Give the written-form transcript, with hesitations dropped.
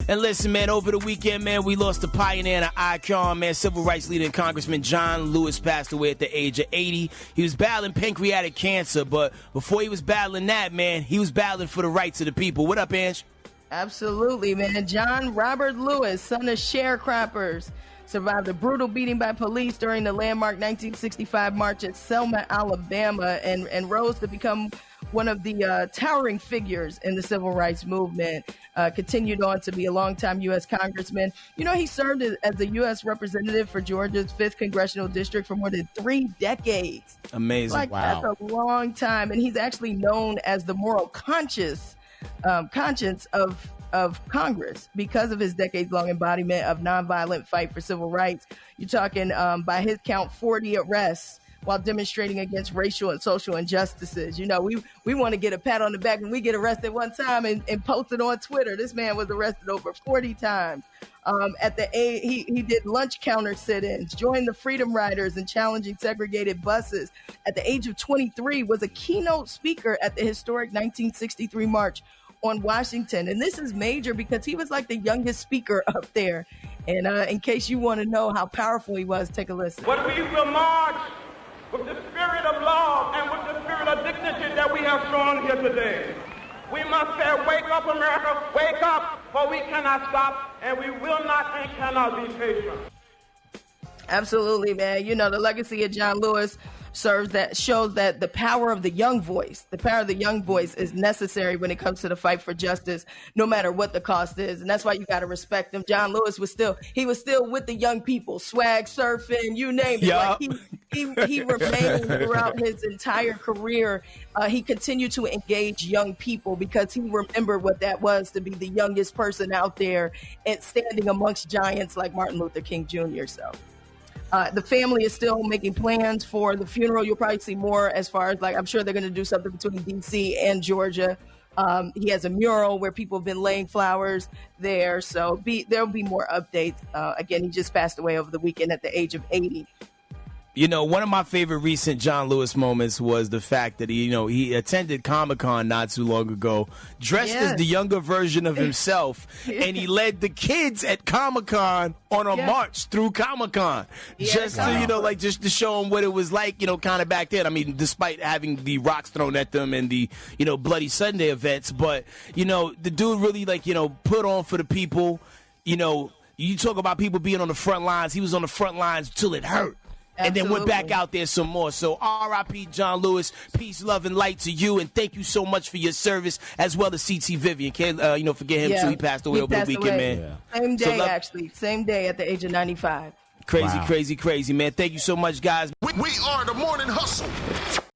And listen, man, over the weekend, man, we lost the pioneer and an icon, man, civil rights leader and Congressman John Lewis passed away at the age of 80. He was battling pancreatic cancer, but before he was battling that, man, he was battling for the rights of the people. What up, Ange? Absolutely, man. John Robert Lewis, son of sharecroppers, survived a brutal beating by police during the landmark 1965 march at Selma, Alabama, and rose to become one of the towering figures in the civil rights movement. Continued on to be a longtime U.S. congressman. You know, he served as a U.S. representative for Georgia's 5th Congressional District for more than 3 decades. Amazing. Wow. That's a long time. And he's actually known as the moral conscience of Congress because of his decades-long embodiment of nonviolent fight for civil rights. You're talking, by his count, 40 arrests while demonstrating against racial and social injustices. You know, we want to get a pat on the back when we get arrested one time and post it on Twitter. This man was arrested over 40 times. He did lunch counter sit-ins, joined the Freedom Riders and challenging segregated buses. At the age of 23, was a keynote speaker at the historic 1963 march on Washington. And this is major because he was like the youngest speaker up there. And in case you want to know how powerful he was, take a listen. But we will march with the spirit of love and with the spirit of dignity that we have shown here today. We must say, wake up, America, wake up, for we cannot stop, and we will not and cannot be patient. Absolutely, man. You know, the legacy of John Lewis shows that the power of the young voice is necessary when it comes to the fight for justice, no matter what the cost is. And that's why you got to respect him. John Lewis was still with the young people, swag surfing, you name it. Yeah. Like he remained throughout his entire career. He continued to engage young people because he remembered what that was to be the youngest person out there and standing amongst giants like Martin Luther King Jr. So the family is still making plans for the funeral. You'll probably see more as far as, like, I'm sure they're going to do something between D.C. and Georgia. He has a mural where people have been laying flowers there. So there'll be more updates. Again, he just passed away over the weekend at the age of 80. You know, one of my favorite recent John Lewis moments was the fact that he attended Comic-Con not too long ago, dressed as the younger version of himself, and he led the kids at Comic-Con on a march through Comic-Con, just to, just to show them what it was like, kind of back then. I mean, despite having the rocks thrown at them and the, Bloody Sunday events, but, the dude really, put on for the people. You talk about people being on the front lines. He was on the front lines till it hurt. And then went back out there some more. So R.I.P. John Lewis. Peace, love, and light to you. And thank you so much for your service, as well as C.T. Vivian. Can't forget him too. He passed away over the weekend, man. Yeah. Same day, actually. Same day at the age of 95. Crazy, man. Thank you so much, guys. We are the Morning Hustle.